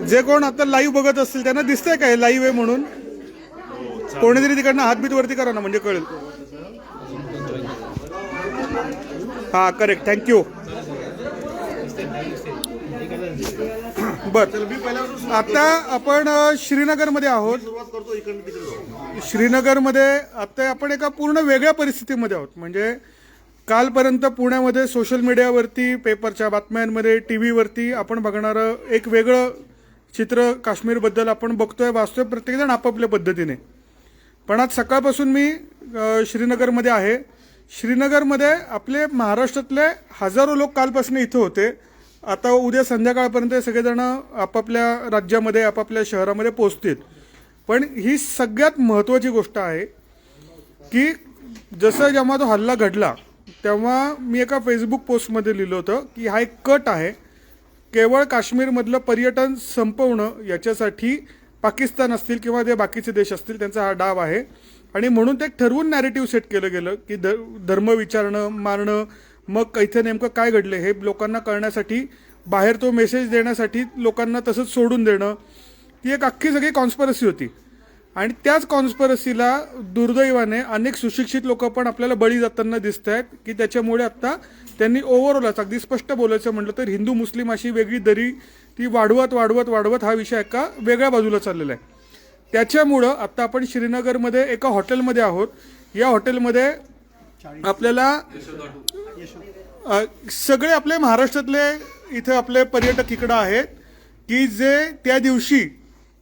जे कोण आता लाईव्ह बघत असतील त्यांना दिसतंय काय लाईव्ह आहे म्हणून? कोणीतरी तिकडनं हातबीत वरती करा ना, म्हणजे कळेल. हा करेक्ट, थँक्यू. बर, आता आपण श्रीनगरमध्ये आहोत. श्रीनगरमध्ये आता आपण एका पूर्ण वेगळ्या परिस्थितीमध्ये आहोत. म्हणजे कालपर्यंत पुण्यामध्ये सोशल मीडियावरती, पेपरच्या बातम्यांमध्ये, टी व्हीवरती आपण बघणारं एक वेगळं चित्र काश्मीरबद्दल आपण बघतोय, वाचतोय प्रत्येकजण आपापल्या पद्धतीने. पण आज सकाळपासून मी श्रीनगरमध्ये आहे. श्रीनगरमध्ये आपले महाराष्ट्रातले हजारो लोक कालपासून इथं होते. आता उद्या संध्याकाळपर्यंत सगळेजण आपापल्या राज्यामध्ये, आपापल्या शहरामध्ये पोहोचतील. पण ही सगळ्यात महत्त्वाची गोष्ट आहे की जसं जेव्हा तो हल्ला घडला तेव्हा मी एका फेसबुक पोस्टमध्ये लिहिलं होतं की हा एक कट आहे. केवळ काश्मीरमधलं पर्यटन संपवणं याच्यासाठी पाकिस्तान असतील किंवा जे बाकीचे देश असतील त्यांचा हा डाव आहे. आणि म्हणून ते ठरवून नॅरेटिव्ह सेट केलं गेलं की धर्म विचारणं, मारणं, मग इथे नेमकं काय घडलं हे लोकांना कळण्यासाठी, बाहेर तो मेसेज देण्यासाठी लोकांना तसंच सोडून देणं, ती एक अख्खी सगळी कॉन्स्परसी होती. आणि त्याच कॉन्स्परसीला दुर्दैवाने अनेक सुशिक्षित लोक पण आपल्याला बळी जाताना दिसत आहेत की त्याच्यामुळे आत्ता त्यांनी ओव्हरऑलच अगदी स्पष्ट बोलायचं म्हटलं तर हिंदू मुस्लिम अशी वेगळी दरी ती वाढवत वाढवत वाढवत हा विषय एका वेगळ्या बाजूला चाललेला आहे. त्याच्यामुळं आत्ता आपण श्रीनगरमध्ये एका हॉटेलमध्ये आहोत. या हॉटेलमध्ये आपल्याला सगळे आपले महाराष्ट्रातले इथे आपले पर्यटक इकडं आहेत की जे त्या दिवशी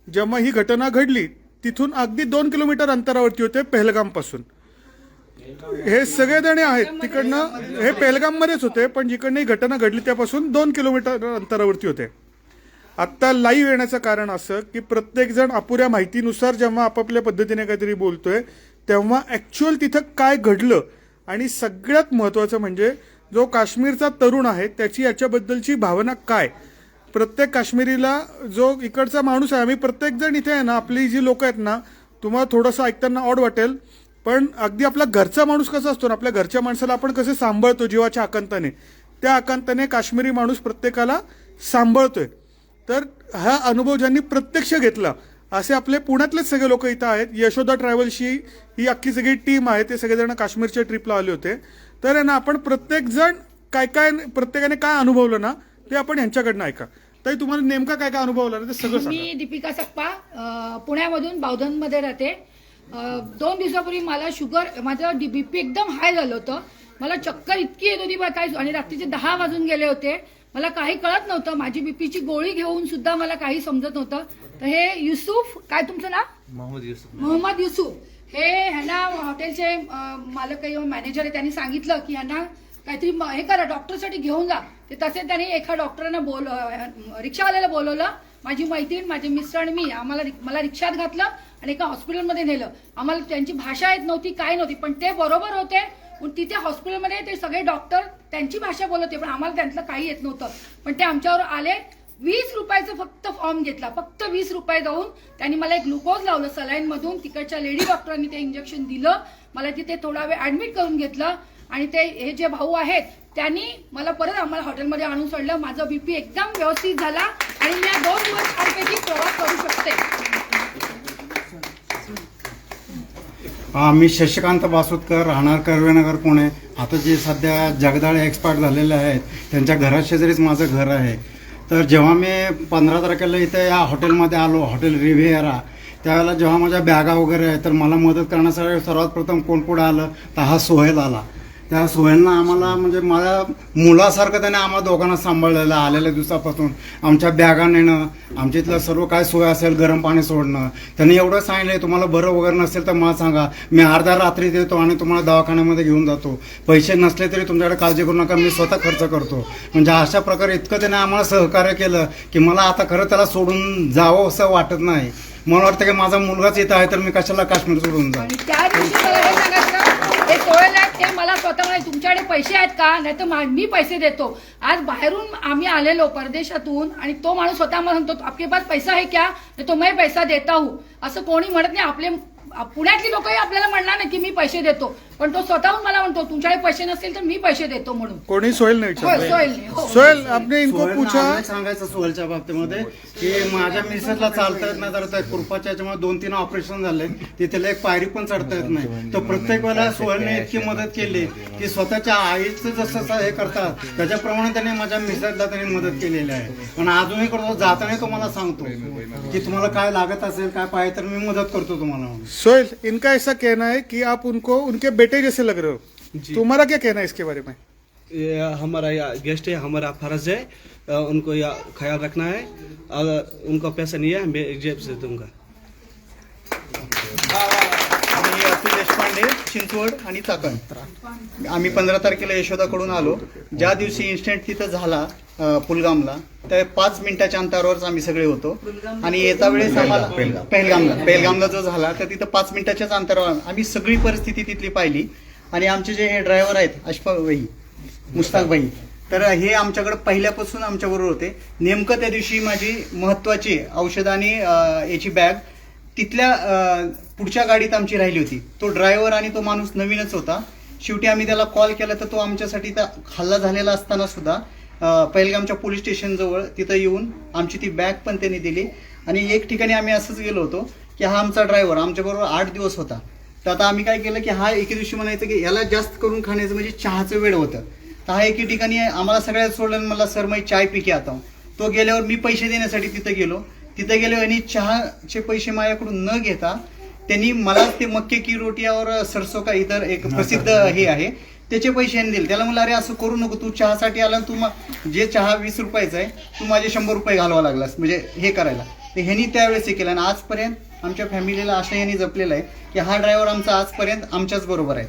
जेव्हा ही घटना घडली तिथून अगदी 2 किलोमीटर अंतरावरती होते पहलगामपासून. हे सगळेजण आहेत तिकडनं, हे पहलगाममध्येच होते पण जिकडनं ही घटना घडली त्यापासून 2 किलोमीटर अंतरावरती होते. आत्ता लाईव्ह येण्याचं कारण असं की प्रत्येकजण अपुऱ्या माहितीनुसार जेव्हा आपापल्या पद्धतीने काहीतरी बोलतोय तेव्हा ॲक्च्युअल तिथं काय घडलं आणि सगळ्यात महत्त्वाचं म्हणजे जो काश्मीरचा तरुण आहे त्याची याच्याबद्दलची भावना काय. प्रत्येक काश्मीरीला जो इकडचा माणूस आहे, आम्ही प्रत्येकजण इथे आहे ना, आपली जी लोक आहेत ना, तुम्हाला थोडंसं ऐकताना ऑड वाटेल पण अगदी आपला घरचा माणूस कसा असतो ना, आपल्या घरच्या माणसाला आपण कसे सांभाळतो जीवाच्या आकांताने, त्या आकांताने काश्मीरी माणूस प्रत्येकाला सांभाळतोय. तर हा अनुभव ज्यांनी प्रत्यक्ष घेतला असे आपले पुण्यातलेच सगळे लोक इथं आहेत. यशोदा ट्रॅव्हल्सची ही अख्खी सगळी टीम आहे, ते सगळेजण काश्मीरच्या ट्रिपला आले होते. तर आहे ना, आपण प्रत्येकजण काय काय प्रत्येकाने काय अनुभवलं ना ते आपण यांच्याकडनं ऐका. ताई तुम्हाला नेमका काय काय अनुभवला ते सगळं सांगा. मी दीपिका सक्पा, पुण्यामधून बावधनमध्ये राहते. 2 दिवसापूर्वी मला शुगर, माझं बीपी एकदम हाय झालं होतं. मला चक्कर इतकी येत होती काय, आणि रात्रीचे 10 वाजून गेले होते. मला काही कळत नव्हतं. माझी बीपीची गोळी घेऊन सुद्धा मला काही समजत नव्हतं. तर हे युसुफ, काय तुमचं नाव? मोहम्मद युसुफ. हे ह्यांना हॉटेलचे मालक किंवा मॅनेजर आहे, त्यांनी सांगितलं की ह्यांना काहीतरी हे करा, डॉक्टरसाठी घेऊन जा. ते तसे त्यांनी एका डॉक्टरांना रिक्षावाल्याला बोलवलं. माझी मैत्रीण, माझे मिस्टर आणि मी, मला रिक्षात घातलं आणि एका हॉस्पिटलमध्ये नेलं. आम्हाला त्यांची भाषा येत नव्हती, काय नव्हती, पण ते बरोबर होते. तिथे हॉस्पिटलमध्ये ते सगळे डॉक्टर त्यांची भाषा बोलत होते पण आम्हाला त्यांतलं काही येत नव्हतं. पण ते आमच्यावर आले. 20 रुपयाचं फक्त फॉर्म घेतला, फक्त 20 रुपये देऊन त्यांनी मला एक ग्लुकोज लावलं सलाईन मधून. तिकडच्या लेडी डॉक्टरांनी ते इंजेक्शन दिलं. मला तिथे थोडा वेळ ऍडमिट करून घेतलं आणि ते हे जे भाऊ आहेत त्यांनी मला परत आम्हाला हॉटेलमध्ये आणून सोडलं. माझा बीपी एकदम व्यवस्थित झाला आणि मी 2 दिवस छानपैकी प्रवास करू शकते. मी शशिकांत बासुतकर, राहणार कर्वेनगर, पुणे. आता जे सध्या जगदाळे एक्सपायर झालेले आहेत त्यांच्या घराशेजारीच माझं घर आहे. तर जेव्हा मी 15 तारखेला इथे या हॉटेलमध्ये आलो, हॉटेल रिव्हिएरा, त्यावेळेला जेव्हा माझ्या बॅगा वगैरे आहे तर मला मदत करण्यासाठी सर्वात प्रथम कोण पुढे आलं तर हा सोहेल आला. त्या सोहेलनं आम्हाला म्हणजे माझ्या मुलासारखं त्याने आम्हाला दोघांना सांभाळलेलं. आलेल्या दिवसापासून आमच्या बॅगा नेणं, आमच्या इथलं सर्व काय सोय असेल, गरम पाणी सोडणं. त्यांनी एवढं सांगितलं तुम्हाला बरं वगैरे नसेल तर मला सांगा, मी अर्ध्या रात्री देतो आणि तुम्हाला दवाखान्यामध्ये घेऊन जातो. पैसे नसले तरी तुमच्याकडे काळजी करू नका, मी स्वतः खर्च करतो. म्हणजे अशा प्रकारे इतकं त्याने आम्हाला सहकार्य केलं की मला आता खरं त्याला सोडून जावं असं वाटत नाही. मला वाटतं की माझा मुलगाच इथं आहे तर मी कशाला काश्मीर सोडून जाऊ. त्या दिवशी मला हे सांगायचं, ते सोहेल आहेत ते मला स्वतः म्हणाले तुमच्याकडे पैसे आहेत का, नाही तर मी पैसे देतो. आज बाहेरून आम्ही आलेलो परदेशातून आणि तो माणूस स्वतः मला सांगतो आपके पास पैसा है क्या, तो मैं पैसा देता हूँ. असं कोणी म्हणत नाही. आपले पुण्यातली लोकही आपल्याला म्हणणार नाही की मी पैसे देतो, पण तो स्वतःहून मला म्हणतो तुमच्याकडे पैसे नसतील तर मी पैसे देतो म्हणून. कोणी सोहेल नाही होय, विचारलं. सोहेलने, हो. सोहेल आपने इनको सोहेलनं पूछा. आम्हाला सांगायचं सोहेलच्या बाबतीमध्ये की माझ्या मिसेसला चालता येत नाही, तर त्या कृपाच्या याच्यामुळे 2-3 ऑपरेशन झाले, तिथे एक पायरी पण चढता येत नाही. तर प्रत्येक वेळेला सोहेलने इतकी मदत केली की स्वतःच्या आईचं जसं हे करतात त्याच्याप्रमाणे त्यांनी माझ्या मिसेसला त्यांनी मदत केलेली आहे. पण अजूनही करतो, जाताना तुम्हाला सांगतो की तुम्हाला काय लागत असेल काय पाहिजे तर मी मदत करतो तुम्हाला. सोहेल, इनका ऐसा कहना है कि आप उनको उनके बेटे जैसे लग रहे हो. तुम्हारा क्या कहना है इसके बारे में? ये हमारा गेस्ट है, हमारा फर्ज है उनको या ख्याल रखना है. अगर उनका पैसा नहीं है मैं जेब से दूंगा. मी अतुल देशपांडे, चिंचवड आणि चाकण. आम्ही 15 तारखेला यशोदाकडून आलो. ज्या दिवशी इन्सिडेंट तिथं झाला पुलगामला, त्या 5 मिनिटाच्या अंतरावरच आम्ही सगळे होतो. आणि येता वेळेस आम्हाला पेहलगामला जो झाला तर तिथं 5 मिनिटाच्याच अंतरावर आम्ही सगळी परिस्थिती तिथली पाहिली. आणि आमचे जे हे ड्रायव्हर आहेत अशफाक भाई, मुश्ताक भाई, तर हे आमच्याकडे पहिल्यापासून आमच्याबरोबर होते. नेमकं त्या दिवशी माझी महत्वाची औषध आणि याची बॅग तिथल्या पुढच्या गाडीत आमची राहिली होती. तो ड्रायव्हर आणि तो माणूस नवीनच होता. शेवटी आम्ही त्याला कॉल केला तर तो आमच्यासाठी त्या हल्ला झालेला असताना सुद्धा पहिलगामच्या पोलीस स्टेशनजवळ तिथं येऊन आमची ती बॅग पण त्यांनी दिली. आणि एक ठिकाणी आम्ही असंच गेलो होतो की हा आमचा ड्रायव्हर आमच्याबरोबर 8 दिवस होता. तर आता आम्ही काय केलं की हा एके दिवशी म्हणायचं की याला जास्त करून खाण्याचं म्हणजे चहाचं वेळ होतं. तर हा एके ठिकाणी आम्हाला सगळ्यात सोडलं, मला सर मी चाय पी के आता हूं. तो गेल्यावर मी पैसे देण्यासाठी तिथं गेलो. तिथे गेल्यावर आणि चहाचे पैसे माझ्याकडून न घेता त्यांनी मला ते मक्के की रोटी और सरसो का इतर एक प्रसिद्ध हे आहे त्याचे पैसे यांनी दिले. त्याला म्हणलं अरे असं करू नको, तू चहासाठी आला, तू जे चहा 20 रुपयाचा आहे तू माझे 100 रुपये घालवा लागलास म्हणजे हे करायला. तर ह्यांनी त्यावेळेस हे केलं आणि आजपर्यंत आमच्या फॅमिलीला अशा यांनी जपलेलं आहे की हा ड्रायव्हर आमचा आजपर्यंत आमच्याच बरोबर आहे.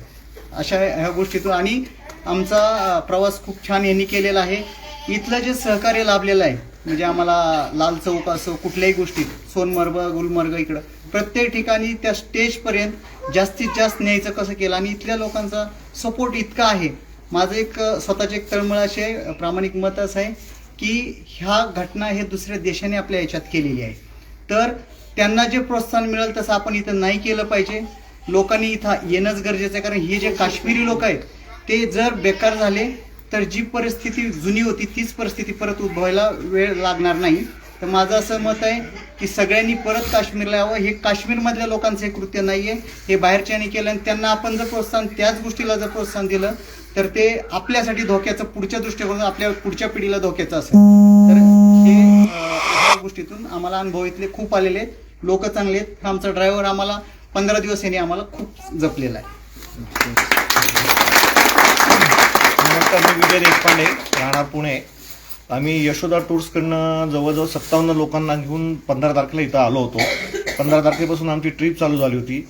अशा ह्या गोष्टीतून आणि आमचा प्रवास खूप छान यांनी केलेला आहे. इथलं जे सहकार्य लाभलेलं आहे म्हणजे आम्हाला लाल चौक असो कुठल्याही गोष्टीत, सोनमर्ग गुलमर्ग इकडं प्रत्येक ठिकाणी त्या स्टेजपर्यंत जास्तीत जास्त न्यायचं कसं केलं आणि इथल्या लोकांचा सपोर्ट इतका आहे. माझं एक स्वतःचे एक तळमळ असे प्रामाणिक मत असं आहे की ह्या घटना हे दुसऱ्या देशाने आपल्या याच्यात केलेली आहे. तर त्यांना जे प्रोत्साहन मिळेल तसं आपण इथं नाही केलं पाहिजे. लोकांनी इथं येणंच गरजेचं आहे, कारण हे जे काश्मीरी लोक आहेत ते जर बेकार झाले तर जी परिस्थिती जुनी होती तीच परिस्थिती परत उद्भवायला वेळ लागणार नाही. तर माझं असं मत आहे की सगळ्यांनी परत काश्मीरला यावं. हे काश्मीरमधल्या लोकांचं हे कृत्य नाही आहे, हे बाहेरच्यांनी केलं आणि त्यांना आपण जर प्रोत्साहन त्याच गोष्टीला जर प्रोत्साहन दिलं तर ते आपल्यासाठी धोक्याचं, पुढच्या दृष्टिकोन आपल्या पुढच्या पिढीला धोक्याचं असेल. तर हे ह्या गोष्टीतून आम्हाला अनुभव इथले खूप आलेले आहेत. लोक चांगले आहेत. आमचा ड्रायव्हर आम्हाला 15 दिवस यांनी आम्हाला खूप जपलेला आहे. नमस्कार, मी विजय देशपांडे, राहणार पुणे. आम्ही यशोदा टूर्सकडनं जवळजवळ 57 लोकांना घेऊन 15 तारखेला इथं आलो होतो. 15 तारखेपासून आमची ट्रिप चालू झाली होती.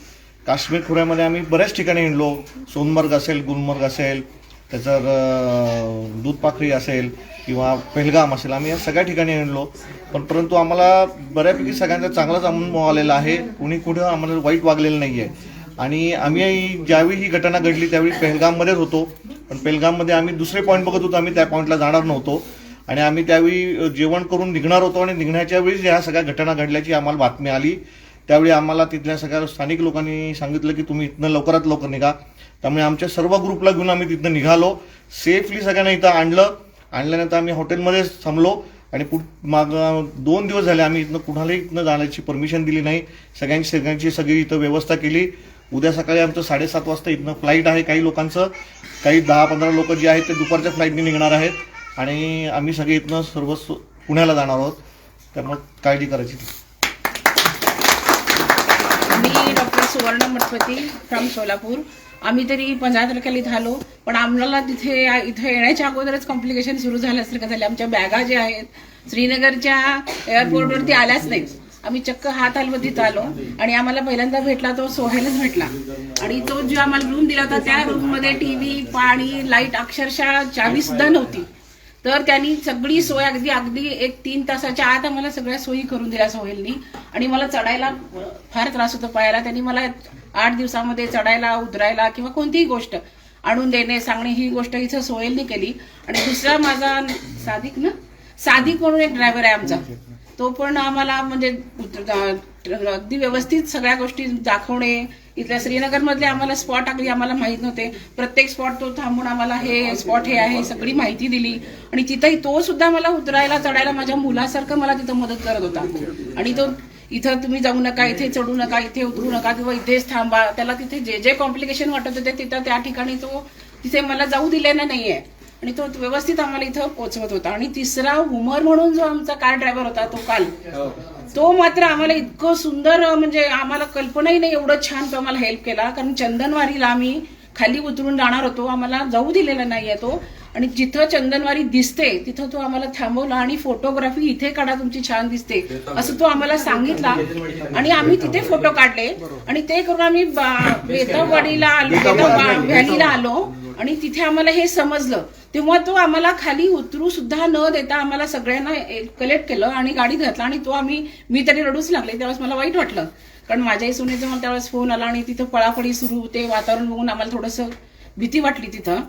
काश्मीर खोऱ्यामध्ये आम्ही बऱ्याच ठिकाणी हिंडलो. सोनमर्ग असेल, गुलमर्ग असेल, त्याचं दूधपाखरी असेल किंवा पेहलगाम असेल, आम्ही या सगळ्या ठिकाणी हिंडलो. पण परंतु आम्हाला बऱ्यापैकी सगळ्यांचा चांगलाच अनुभव आलेला आहे. कुणी कुठं आम्हाला वाईट वागलेलं नाही आहे. आणि आम्ही ज्यावेळी ही घटना घडली त्यावेळी पेहलगाममध्येच होतो. पण पेहलगाममध्ये आम्ही दुसरे पॉईंट बघत होतो, आम्ही त्या पॉईंटला जाणार नव्हतो. आणि आम्ही त्यावेळी जेवण करून निघणार होतो आणि निघण्याच्या वेळी ह्या सगळ्या घटना घडल्याची आम्हाला बातमी आली. त्यावेळी आम्हाला तिथल्या सगळ्या स्थानिक लोकांनी सांगितलं की तुम्ही इथनं लवकरात लवकर निघा. त्यामुळे आमच्या सर्व ग्रुपला घेऊन आम्ही तिथनं निघालो. सेफली सगळ्यांना इथं आणल्यानंतर आम्ही हॉटेलमध्ये थांबलो आणि माग 2 दिवस झाले आम्ही इथनं कुणालाही इथनं जाण्याची परमिशन दिली नाही. सगळ्यांची सगळी इथं व्यवस्था केली. उद्या सकाळी आमचं 7:30 वाजता इथनं फ्लाईट आहे. काही लोकांचं, काही 10-15 लोक जे आहेत ते दुपारच्या फ्लाईटने निघणार आहेत आणि आम्ही सगळे इथनं सर्व पुण्याला जाणार आहोत. त्यामुळे काळजी करायची. मी डॉक्टर सुवर्ण मठपती फ्रॉम सोलापूर. आम्ही तरी 15 तारखेला इथं आलो, पण आम्हाला इथं येण्याच्या अगोदरच कॉम्प्लिकेशन सुरू झाल्यासारखं झाले. आमच्या बॅगा ज्या आहेत श्रीनगरच्या एअरपोर्टवरती आल्याच नाहीत. आम्ही चक्क हात हलवत इथं आलो आणि आम्हाला पहिल्यांदा भेटला तो सोहेलच भेटला. आणि तो जो आम्हाला रूम दिला होता त्या रूममध्ये टीव्ही, पाणी, लाईट, अक्षरशः चावी सुद्धा नव्हती. तर त्यांनी सगळी सोय अगदी 1-3 तासाच्या आत आम्हाला सगळ्या सोयी करून दिल्या सोहेलनी. आणि मला चढायला फार त्रास होतो पायाला. त्यांनी मला 8 दिवसामध्ये चढायला, उतरायला किंवा कोणतीही गोष्ट आणून देणे सांगणे ही गोष्ट इथं सोहेलनी केली. आणि दुसरा माझा सादिक म्हणून एक ड्रायव्हर आहे आमचा, तो पण आम्हाला म्हणजे अगदी व्यवस्थित सगळ्या गोष्टी दाखवणे. इथल्या श्रीनगरमधले आम्हाला स्पॉट अगदी आम्हाला माहित नव्हते. प्रत्येक स्पॉट तो थांबून आम्हाला हे स्पॉट हे आहे सगळी माहिती दिली. आणि तिथंही तो सुद्धा मला उतरायला चढायला माझ्या मुलासारखं मला तिथं मदत करत होता. आणि तो इथं तुम्ही जाऊ नका, इथे चढू नका, इथे उतरू नका किंवा इथेच थांबा. त्याला तिथे जे जे कॉम्प्लिकेशन वाटत होते तिथं त्या ठिकाणी तो तिथे मला जाऊ दिलेला नाहीये. आणि तो व्यवस्थित आम्हाला इथं पोहोचवत होता. आणि तिसरा उमर म्हणून जो आमचा कार ड्रायव्हर होता तो काल, तो मात्र आम्हाला इतकं सुंदर म्हणजे आम्हाला कल्पनाही नाही एवढं छान तो आम्हाला हेल्प केला. कारण चंदनवारीला आम्ही खाली उतरून जाणार होतो, आम्हाला जाऊ दिलेला नाहीये तो. आणि जिथं चंदनवारी दिसते तिथं तो आम्हाला थांबवला आणि फोटोग्राफी इथे काढा तुमची छान दिसते असं तो आम्हाला सांगितला. आणि आम्ही तिथे फोटो काढले आणि ते करून आम्ही बेताबवाडीला आलो, बेताब व्हॅलीला आलो. आणि तिथे आम्हाला हे समजलं तेव्हा तो आम्हाला खाली उतरू सुद्धा न देता आम्हाला सगळ्यांना कलेक्ट केलं आणि गाडीत घातला. आणि तो मी तरी रडूच लागले. त्यावेळेस मला वाईट वाटलं कारण माझ्याही सुनेचा मला त्यावेळेस फोन आला आणि तिथं पळापळी सुरू होते. वातावरण बघून आम्हाला थोडंसं भीती वाटली तिथं.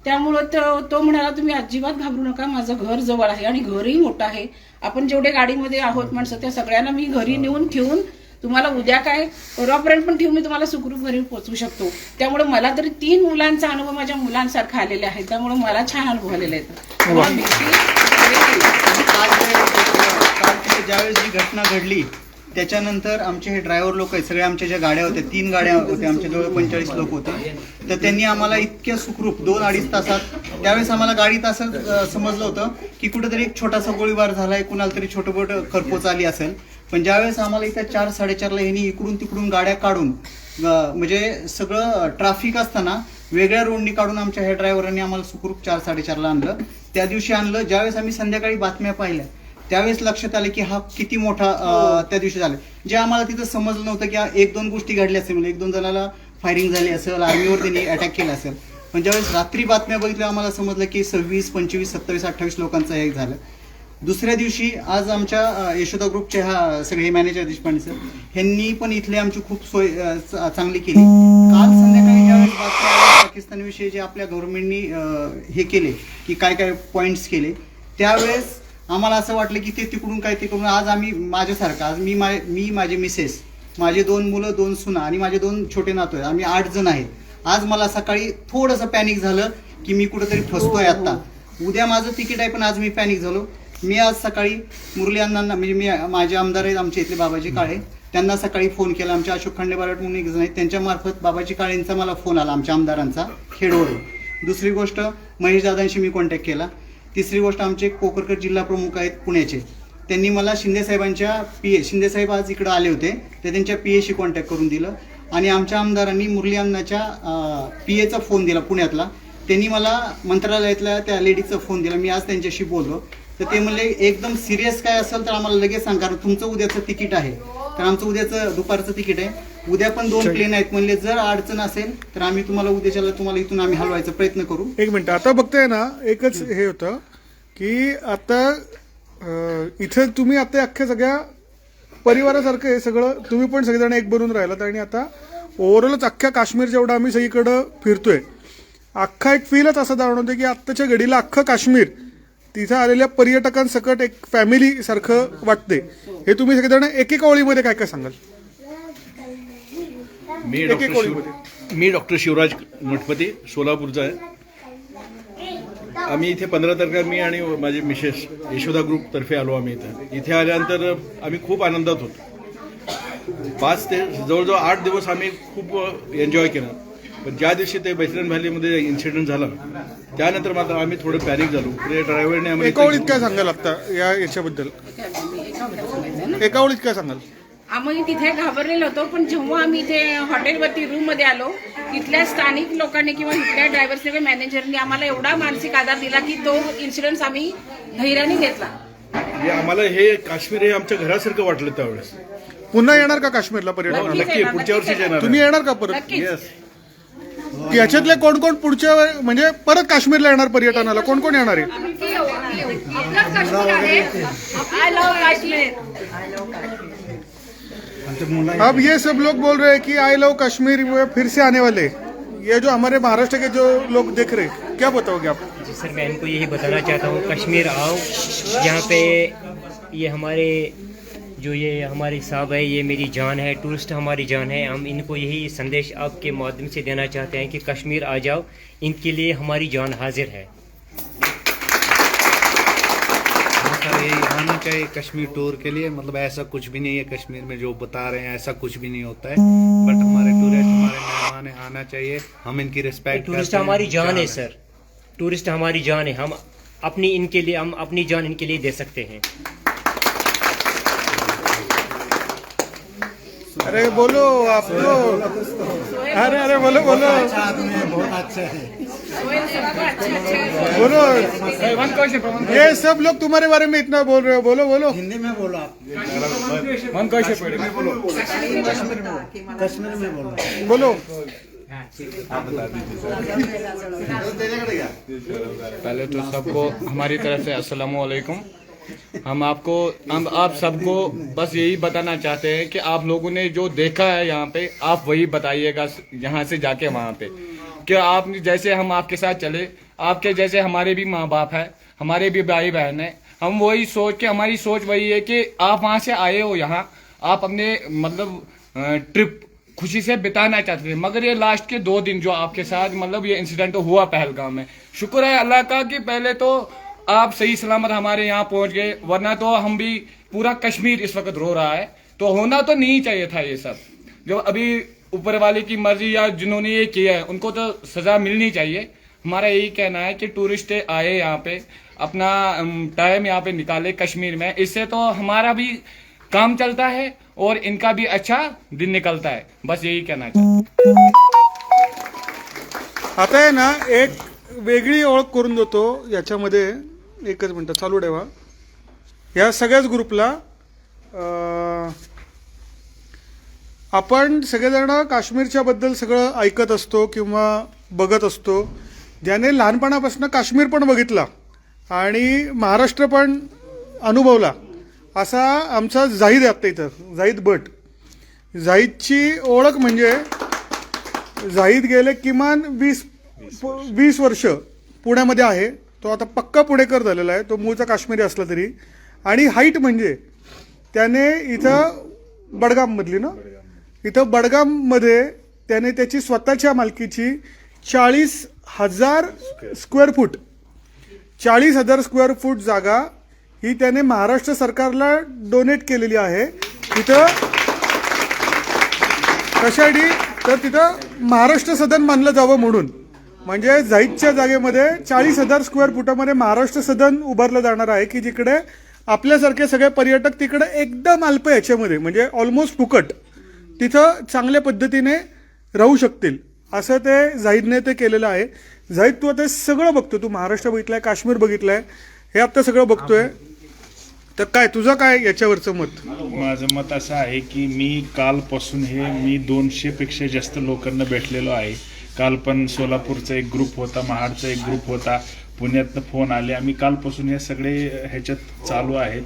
त्यामुळं तो म्हणाला तुम्ही अजिबात घाबरू नका, माझं घर जवळ आहे आणि घरही मोठं आहे. आपण जेवढे गाडीमध्ये आहोत माणसं त्या सगळ्यांना मी घरी नेऊन ठेवून तुम्हाला उद्या काय परवापर्यंत पण ठेवून मी तुम्हाला सुखरूप घरी पोहोचवू शकतो. त्यामुळे मला तरी 3 मुलांचा अनुभव माझ्या मुलांसारखा आलेला आहे. त्यामुळे मला छान अनुभव आलेला आहे. काल ज्यावेळेस जी घटना घडली त्याच्यानंतर आमचे हे ड्रायव्हर लोक आहेत सगळे, आमच्या ज्या गाड्या होत्या 3 गाड्या होत्या, आमच्या जवळ 45 लोक होते. तर त्यांनी आम्हाला इतक्या सुखरूप 2-2.5 तासात, त्यावेळेस आम्हाला गाडीत असं समजलं होतं की कुठेतरी एक छोटासा गोळीबार झालाय, कुणाला तरी छोटं मोठं खरपोच आली असेल. पण ज्यावेळेस आम्हाला इथं 4-4:30ला ह्यांनी इकडून तिकडून गाड्या काढून म्हणजे सगळं ट्रॅफिक असताना वेगळ्या रोडनी काढून आमच्या ह्या ड्रायव्हरांनी आम्हाला सुखरूप 4-4:30ला आणलं. त्या दिवशी आणलं. ज्यावेळेस आम्ही संध्याकाळी बातम्या पाहिल्या त्यावेळेस लक्षात आलं की हा किती मोठा त्या दिवशी झाला. जे आम्हाला तिथं समजलं नव्हतं की 1-2 गोष्टी घडल्या असेल, 1-2 जणाला फायरिंग झाली असेल, आर्मीवर त्यांनी अटॅक केला असेल. पण ज्यावेळेस रात्री बातम्या बघितल्या आम्हाला समजलं की 26, 25, 27, 28 लोकांचं हे झालं. दुसऱ्या दिवशी आज आमच्या यशोदा ग्रुपचे सगळे मॅनेजर देशपांडे सर ह्यांनी पण इथले आमची खूप सोय चांगली केली. काल संध्याकाळी ज्यावेळेस बातम्या आल्या पाकिस्तानविषयी जे आपल्या गव्हर्नमेंटनी हे केले की काय काय पॉईंट्स केले, त्यावेळेस आम्हाला असं वाटलं की ते तिकडून काय तिकडून. आज आम्ही माझ्यासारखं आज मी माझे मिसेस, माझे 2 मुलं, 2 सुना आणि माझे 2 छोटे नातू आहेत, आम्ही 8 जण आहेत. आज मला सकाळी थोडंसं पॅनिक झालं की मी कुठेतरी फसतोय आता. उद्या माझं तिकीट आहे पण आज मी पॅनिक झालो. मी आज सकाळी मुरली अण्णांना म्हणजे माझे आमदार आहेत आमचे इथले बाबाजी काळे, त्यांना सकाळी फोन केला. आमच्या अशोक खंडे बारट म्हणून एक जण आहेत त्यांच्या मार्फत बाबाजी काळेंचा मला फोन आला, आमच्या आमदारांचा खेडवरून. दुसरी गोष्ट महेश दादांशी मी कॉन्टॅक्ट केला. तिसरी गोष्ट आमचे कोकरकर जिल्हा प्रमुख आहेत पुण्याचे, त्यांनी मला शिंदेसाहेबांच्या PA, शिंदेसाहेब आज इकडे आले होते ते त्यांच्या PAशी कॉन्टॅक्ट करून दिलं. आणि आमच्या आमदारांनी मुरली अण्णाच्या PAचा फोन दिला पुण्यातला, त्यांनी मला मंत्रालयातल्या त्या लेडीजचा फोन दिला. मी आज त्यांच्याशी बोललो तर ते म्हणले एकदम सिरियस काय असेल तर आम्हाला लगेच सांग, कारण तुमचं उद्याचं तिकीट आहे. तर आमचं उद्याचं दुपारचं तिकीट आहे, उद्या पण 2 प्लेन आहेत म्हणले. जर अडचण असेल तर आम्ही तुम्हाला उद्याच्याला तुम्हाला इथून आम्ही हलवायचा प्रयत्न करू. 1 मिनिट. आता बघताय ना, एकच हे होतं की आता इथं तुम्ही आता अख्ख्या सगळ्या परिवारासारखं हे सगळं तुम्ही पण सगळेजण एक बनून राहिलात. आणि आता ओव्हरऑलच अख्ख्या काश्मीर जेवढं आम्ही सगळीकडं फिरतोय, अख्खा एक फीलच असं जाणवतं की आत्ताच्या घडीला अख्खं काश्मीर तिथं आलेल्या पर्यटकांसकट एक फॅमिली सारखं वाटते. हे तुम्ही सगळेजण एकेका ओळीमध्ये काय काय सांगाल? मी डॉक्टर शिवराज मठपती, सोलापूरचा आहे. आम्ही इथे 15 तारखेला मी आणि माझे मिसेस यशोदा ग्रुप तर्फे आलो. आम्ही इथे आल्यानंतर आम्ही खूप आनंदात होतो. 5 ते जवळजवळ 8 दिवस आम्ही खूप एन्जॉय केलं. पण ज्या दिवशी ते बैसरन व्हॅलीमध्ये इन्सिडेंट झाला त्यानंतर मात्र आम्ही थोडं पॅनिक झालो. ड्रायव्हरने आम्हाला एका ओळीत काय सांगाल आता याच्याबद्दल? एका ओळीत काय सांगाल? आम्ही तिथे घाबरलेलो होतो. पण जेव्हा आम्ही इथे हॉटेलवरती रूम मध्ये आलो, तिथल्या स्थानिक लोकांनी किंवा इथल्या ड्रायव्हर्सने किंवा मॅनेजरने आम्हाला एवढा मानसिक आधार दिला की तो इन्सिडेंट आम्ही धैर्याने घेतला. म्हणजे आम्हाला हे काश्मीर हे आमच्या घरासारखं वाटलं त्यावेळेस. पुन्हा येणार का काश्मीरला पर्यटन? नक्की पुढच्या वर्षीच येणार. तुम्ही येणार का परत? नक्कीच. याच्यातले कोण कोण पुढच्या म्हणजे परत काश्मीरला येणार पर्यटनाला? कोण कोण येणार आहे? आपलं काश्मीर आहे. I love Kashmir. अब ये सब लोग बोल रहे हैं कि आई लव कश्मीर वो फिर से आने वाले. ये जो हमारे महाराष्ट्र के जो लोग देख रहे हैं, क्या बताओगे आप? जी सर, मैं इनको यही बताना चाहता हूँ, कश्मीर आओ. यहाँ पे ये हमारे जो ये हमारे साहब है, ये मेरी जान है, टूरिस्ट हमारी जान है। हम इनको यही संदेश आपके माध्यम से देना चाहते हैं कि कश्मीर आ जाओ, इनके लिए हमारी जान हाजिर है। सर यही आना चाहिए कश्मीर टूर के लिए, मतलब ऐसा कुछ भी नहीं है कश्मीर में जो बता रहे हैं, ऐसा कुछ भी नहीं होता है। बट हमारे टूरिस्ट, हमारे मेहमान आना चाहिए, हम इनकी रिस्पेक्ट करते हैं। टूरिस्ट हमारी जान है सर, टूरिस्ट हमारी जान है। हम अपनी इनके लिए, हम अपनी जान इनके लिए दे सकते हैं। अरे बोलो आप लोग, अरे अरे बोलो बोलो बहुत अच्छा है। बोलो, ये सब लोग तुम्हारे बारे में इतना बोल रहे हो, बोलो बोलो। हिंदी में बोलो आप, कश्मीर में बोलो। बोलो। पहले तो सबको हमारी तरफ से अस्सलाम वालेकुम। हम आप सबको बस यही बताना चाहते हैं कि आप लोगों ने जो देखा है यहाँ पे, आप वही बताइएगा यहाँ से जाके वहाँ पे, कि आप जैसे हम आपके साथ चले, आपके जैसे हमारे भी माँ बाप है, हमारे भी भाई बहन है। हम वही सोच के, हमारी सोच वही है कि आप वहाँ से आए हो यहाँ, आप अपने मतलब ट्रिप खुशी से बिताना चाहते थे, मगर ये लास्ट के 2 दिन जो आपके साथ मतलब ये इंसिडेंट हुआ पहलगाम में, शुक्र है अल्लाह का कि पहले तो आप सही सलामत हमारे यहाँ पहुंच गए, वरना तो हम भी, पूरा कश्मीर इस वक्त रो रहा है। तो होना तो नहीं चाहिए था ये सब। जो अभी ऊपर वाले की मर्जी या जिन्होंने ये किया है उनको तो सजा मिलनी चाहिए। हमारा यही कहना है कि टूरिस्ट आए यहाँ पे, अपना टाइम यहाँ पे निकाले कश्मीर में, इससे तो हमारा भी काम चलता है और इनका भी अच्छा दिन निकलता है। बस यही कहना चाहिए। आता आहे ना, एक वेगळी ओळख करून देतो याच्यामध्ये, एकच मिनटं चालू ठेवा। या सगळ्याच ग्रुपला आपण सगळेजण काश्मीरच्या बद्दल सगळं ऐकत असतो किंवा बघत असतो, ज्याने लहानपणापासून काश्मीर पण बघितला आणि महाराष्ट्र पण अनुभवला असा आमचा जाहीद आहे आत्ता इथं, जाहीद भट। जाहीदची ओळख म्हणजे जाहीद गेले किमान 20 वर्ष पुण्यामध्ये आहे, तो आता पक्का पुणेकर झालेला आहे, तो मूळचा काश्मीरी असला तरी। आणि हाईट म्हणजे त्याने इथं बडगाममधली ना, इथं बडगाममध्ये त्याने त्याची स्वतःच्या मालकीची 40,000 स्क्वेअर फूट 40,000 स्क्वेअर फूट जागा ही त्याने महाराष्ट्र सरकारला डोनेट केलेली आहे। तिथं कशासाठी तर तिथं महाराष्ट्र सदन मानलं जावं म्हणून, म्हणजे जाहीदच्या जागेमध्ये 40,000 स्क्वेअर फुटामध्ये महाराष्ट्र सदन उभारलं जाणार आहे, की जिकडे आपल्यासारखे सगळे पर्यटक तिकडे एकदम अल्प याच्यामध्ये, म्हणजे ऑलमोस्ट फुकट तिथं चांगल्या पद्धतीने राहू शकतील, असं ते जाहीदने ते केलेलं आहे। जाहीद, तू आता सगळं बघतो, तू महाराष्ट्र बघितलाय, काश्मीर बघितलंय, हे आता सगळं बघतोय, तर काय तुझं काय याच्यावरचं मत? माझं मत असं आहे की मी कालपासून मी 200 पेक्षा जास्त लोकांना भेटलेलो आहे। काल पण सोलापूरचा एक ग्रुप होता, महाडचा एक ग्रुप होता, पुण्यातनं फोन आले, आम्ही कालपासून हे सगळे ह्याच्यात चालू आहेत।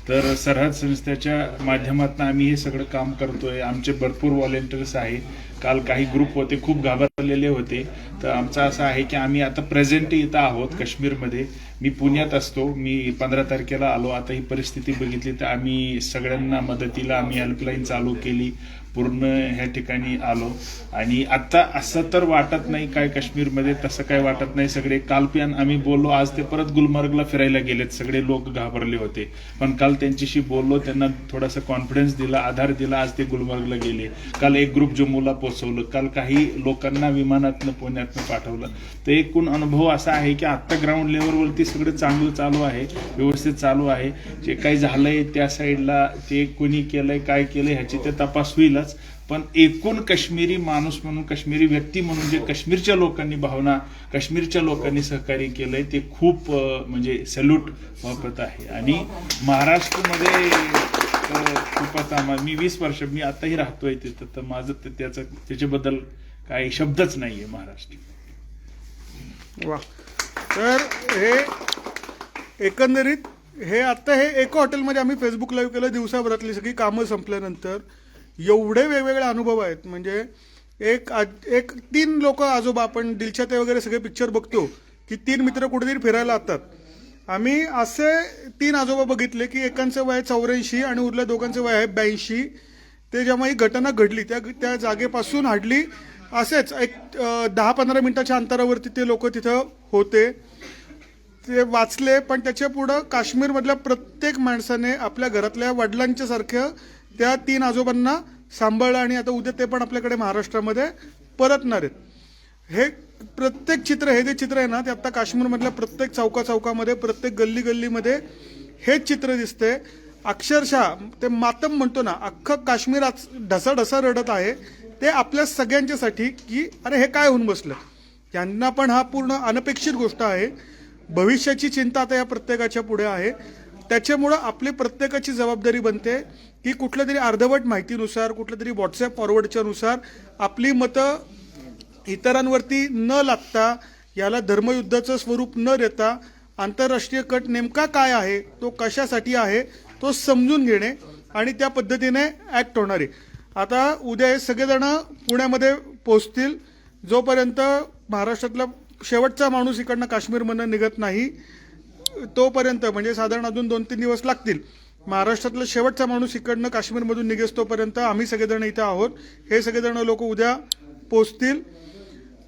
तर सरहद संस्थेच्या माध्यमातून आम्ही हे सगळं काम करतोय। आमचे भरपूर व्हॉलेंटियर्स आहे। काल काही ग्रुप होते, खूप घाबरलेले होते, तर आमचं असं आहे की आम्ही आता प्रेझेंट इथं आहोत काश्मीरमध्ये। मी पुण्यात असतो, मी 15 तारखेला आलो। आता ही परिस्थिती बघितली तर आम्ही सगळ्यांना मदतीला आम्ही हेल्पलाईन चालू केली, पूर्ण ह्या ठिकाणी आलो। आणि आता असं तर वाटत नाही काय काश्मीरमध्ये, तसं काय वाटत नाही। सगळे काल पण आम्ही बोललो, आज ते परत गुलमर्गला फिरायला गेलेत, सगळे लोक घाबरले होते, पण काल त्यांच्याशी बोललो, त्यांना थोडासा कॉन्फिडन्स दिला, आधार दिला, आज ते गुलमर्गला गेले। काल एक ग्रुप जम्मूला पोहोचवलं, काल काही लोकांना विमानातनं पुण्यातनं पाठवलं। तर एकूण अनुभव असा आहे की आत्ता ग्राउंड लेवलवरती सगळं चांगलं चालू आहे, व्यवस्थित चालू आहे। जे काही झालंय त्या साईडला ते कोणी केलंय, काय केलंय ह्याची ते तपास होईलच, पण एकूण काश्मीरी माणूस म्हणून, काश्मीरी व्यक्ती म्हणून जे काश्मीरच्या लोकांनी भावना, काश्मीरच्या लोकांनी सहकार्य केलंय ते खूप म्हणजे सॅल्यूट वापरत आहे। आणि महाराष्ट्रामध्ये खूपच मी 20 वर्ष मी आताही राहतोय तिथं, तर माझं त्याच्याबद्दल काही शब्दच नाहीये महाराष्ट्र। वा, तर हे एकंदरीत हे आता हे एका हॉटेलमध्ये आम्ही फेसबुक लाईव्ह केलं, दिवसाभरातली सगळी कामं संपल्यानंतर एवढे वेगवेगळे अनुभव आहेत। म्हणजे एक 3 लोक आजोबा, आपण दिलशाते वगैरे सगळे पिक्चर बघतो की 3 मित्र कुठेतरी फिरायला असतात आम्ही असे 3 आजोबा बघितले की एकांचं वय 84 आणि उरल्या दोघांचं वय आहे 82. ते जेव्हा ही घटना घडली त्या जागेपासून हार्डली असेच एक 10-15 मिनिटाच्या अंतरावरती ते लोक तिथं होते. ते वाचले, पण त्याच्या पुढं काश्मीरमधल्या प्रत्येक माणसाने आपल्या घरातल्या वडिलांच्या सारखं त्या 3 आजोबांना सांभाळलं आणि आता उद्या ते पण आपल्याकडे महाराष्ट्रामध्ये परतणार आहेत. हे प्रत्येक चित्र, हे जे चित्र आहे ना, ते आता काश्मीरमधल्या प्रत्येक चौकामध्ये, प्रत्येक गल्लीमध्ये हेच चित्र दिसते. अक्षरशः ते मातम म्हणतो ना, अख्खं काश्मीर आज ढसाढसा रडत आहे. ते आपल्या सगळ्यांच्यासाठी की अरे हे काय होऊन बसलं. त्यांना पण हा पूर्ण अनपेक्षित गोष्ट आहे. भविष्याची चिंता आता या प्रत्येकाच्या पुढे आहे. त्याच्यामुळं आपली प्रत्येकाची जबाबदारी बनते की कुठल्या तरी अर्धवट माहितीनुसार, कुठल्या तरी व्हॉट्सॲप फॉरवर्डच्या नुसार आपली मतं इतरांवरती न लादता, याला धर्मयुद्धाचं स्वरूप न देता, आंतरराष्ट्रीय कट नेमका काय आहे, तो कशासाठी आहे, तो समजून घेणे आणि त्या पद्धतीने ॲक्ट होणार आहे. आता उद्या हे सगळेजण पुण्यामध्ये पोहोचतील. जोपर्यंत महाराष्ट्रातला शेवटचा माणूस इकडनं काश्मीरमधनं निघत नाही तोपर्यंत, म्हणजे साधारण अजून 2-3 दिवस लागतील, महाराष्ट्रातला शेवटचा माणूस इकडनं काश्मीरमधून निघेस तोपर्यंत आम्ही सगळेजण इथं आहोत. हे सगळेजण लोक उद्या पोचतील.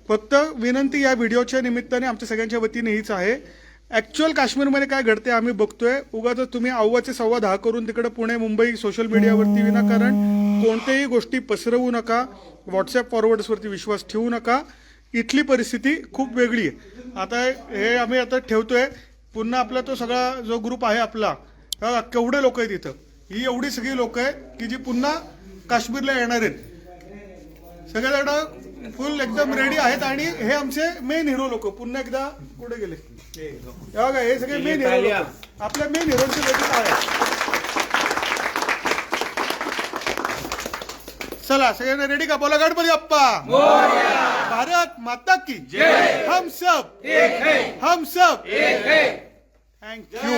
फक्त विनंती या व्हिडिओच्या निमित्ताने आमच्या सगळ्यांच्या वतीने हीच आहे, ॲक्च्युअल काश्मीरमध्ये काय घडते आम्ही बघतोय. उगाच तुम्ही अव्वाचे 10 करून तिकडे पुणे मुंबई सोशल मीडियावरती विनाकारण कोणत्याही गोष्टी पसरवू नका. व्हॉट्सॲप फॉरवर्ड्सवरती विश्वास ठेवू नका. इथली परिस्थिती खूप वेगळी आहे. आता हे आम्ही आता ठेवतोय. पुन्हा आपला तो सगळा जो ग्रुप आहे आपला, केवढे लोक आहेत इथं, ही एवढी सगळी लोक आहेत की जी पुन्हा काश्मीरला येणार आहेत. सगळेजण फुल एकदम रेडी आहेत आणि हे आमचे मेन हिरो लोक. पुन्हा एकदा कुठे गेले बघा, हे सगळे मेन हिरो लोक, आपल्या मेन हिरोची वेटिंग आहे. चला सगळ्यांना रेडी का? बोला गणपती बाप्पा, भारत माता की जय. हम सब एक है, हम सब एक है. थँक्यू.